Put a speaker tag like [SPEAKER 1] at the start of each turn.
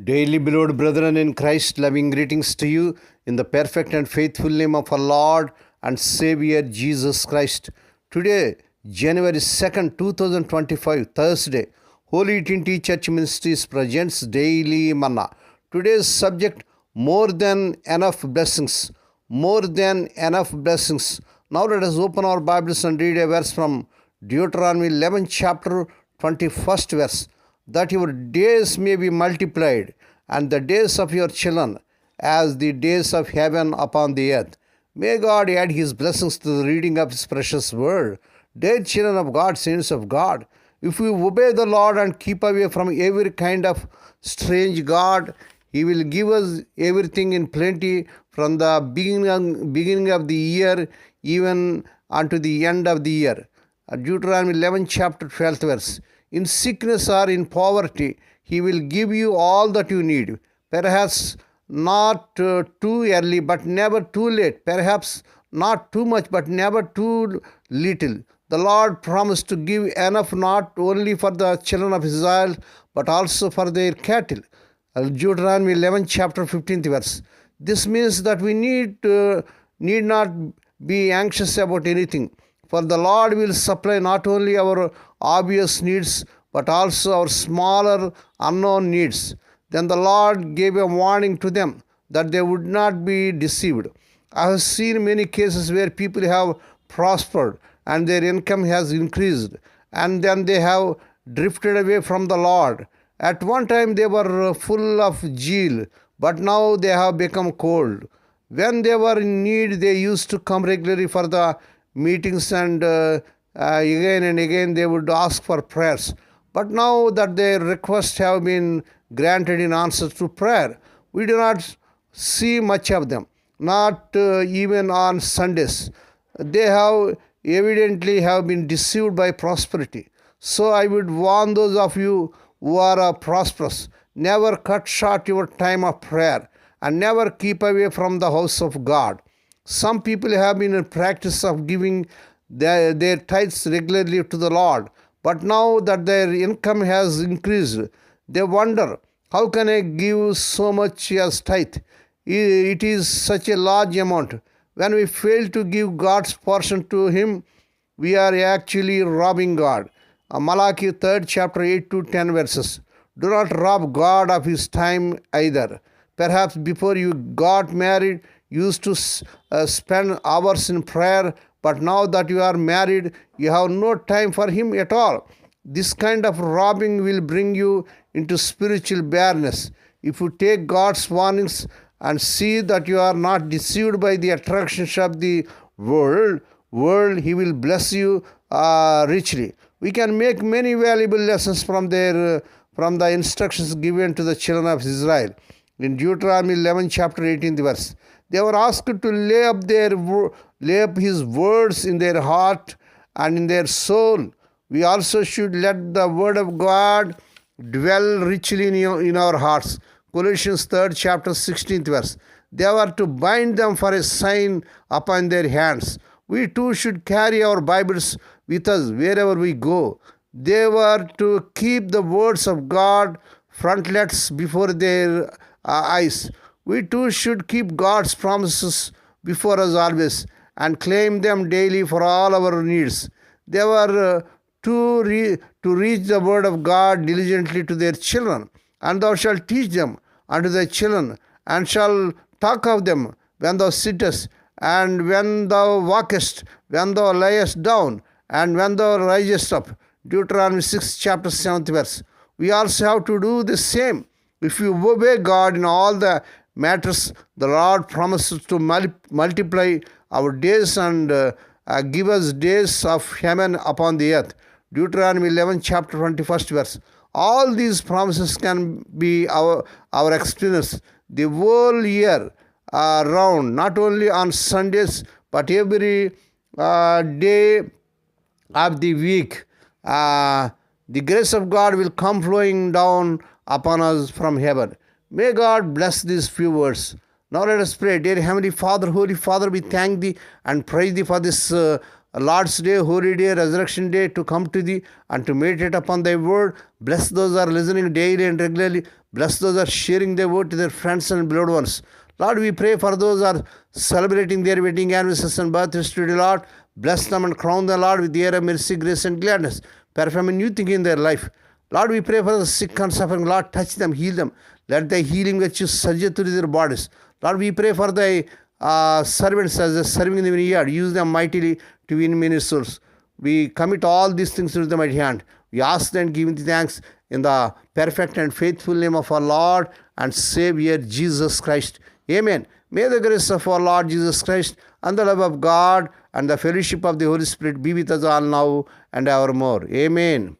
[SPEAKER 1] Daily beloved brethren in Christ, loving greetings to you in the perfect and faithful name of our Lord and Savior Jesus Christ. Today, January 2nd, 2025, Thursday, Holy Trinity Church Ministries presents Daily Manna. Today's subject, more than enough blessings. More than enough blessings. Now let us open our Bibles and read a verse from Deuteronomy 11 chapter 21st verse. That your days may be multiplied, and the days of your children as the days of heaven upon the earth. May God add His blessings to the reading of His precious word. Dear children of God, saints of God, if we obey the Lord and keep away from every kind of strange god, He will give us everything in plenty from the beginning of the year even unto the end of the year. Deuteronomy 11 chapter 12 verse. In sickness or in poverty, He will give you all that you need. Perhaps not too early, but never too late. Perhaps not too much, but never too little. The Lord promised to give enough not only for the children of Israel, but also for their cattle. Deuteronomy 11 chapter 15th verse. This means that we need not be anxious about anything. For the Lord will supply not only our obvious needs, but also our smaller, unknown needs. Then the Lord gave a warning to them that they would not be deceived. I have seen many cases where people have prospered and their income has increased, and then they have drifted away from the Lord. At one time they were full of zeal, but now they have become cold. When they were in need, they used to come regularly for the meetings, and again and again they would ask for prayers. But now that their requests have been granted in answer to prayer, we do not see much of them, not even on Sundays. They have evidently have been deceived by prosperity. So I would warn those of you who are prosperous, never cut short your time of prayer and never keep away from the house of God. Some people have been in practice of giving their tithes regularly to the Lord, but now that their income has increased, they wonder, how can I give so much as tithe? It is such a large amount. When we fail to give God's portion to Him, we are actually robbing God. Malachi 3rd chapter 8 to 10 verses. Do not rob God of His time either. Perhaps before you got married, you used to spend hours in prayer, but now that you are married, you have no time for Him at all. This kind of robbing will bring you into spiritual barrenness. If you take God's warnings and see that you are not deceived by the attractions of the world, He will bless you richly. We can make many valuable lessons from the instructions given to the children of Israel. In Deuteronomy 11 chapter 18th verse, they were asked to lay up His words in their heart and in their soul. We also should let the word of God dwell richly in our hearts. Colossians 3rd chapter 16th verse. They were to bind them for a sign upon their hands. We too should carry our Bibles with us wherever we go. They were to keep the words of God frontlets before their eyes. We too should keep God's promises before us always and claim them daily for all our needs. They were to reach the word of God diligently to their children, and thou shalt teach them unto thy children, and shalt talk of them when thou sittest, and when thou walkest, when thou liest down, and when thou risest up. Deuteronomy 6 chapter 7th verse. We also have to do the same. If you obey God in all the matters, the Lord promises to multiply our days and give us days of heaven upon the earth. Deuteronomy 11 chapter 21st verse. All these promises can be our experience the whole year round, not only on Sundays, but every day of the week. The grace of God will come flowing down upon us from heaven. May God bless these few words. Now let us pray. Dear Heavenly Father, Holy Father, we thank Thee and praise Thee for this Lord's Day, Holy Day, Resurrection Day, to come to Thee and to meditate upon Thy word. Bless those who are listening daily and regularly. Bless those who are sharing their word to their friends and beloved ones. Lord, we pray for those who are celebrating their wedding anniversaries and birthdays today, Lord. Bless them and crown them, Lord, with the air of mercy, grace, and gladness. Perform a new thing in their life. Lord, we pray for the sick and suffering. Lord, touch them, heal them. Let the healing virtue surge through their bodies. Lord, we pray for the servants as they're serving in the vineyard. Use them mightily to win many souls. We commit all these things to the mighty hand. We ask and give the thanks in the perfect and faithful name of our Lord and Savior Jesus Christ. Amen. May the grace of our Lord Jesus Christ and the love of God and the fellowship of the Holy Spirit be with us all now and evermore. Amen.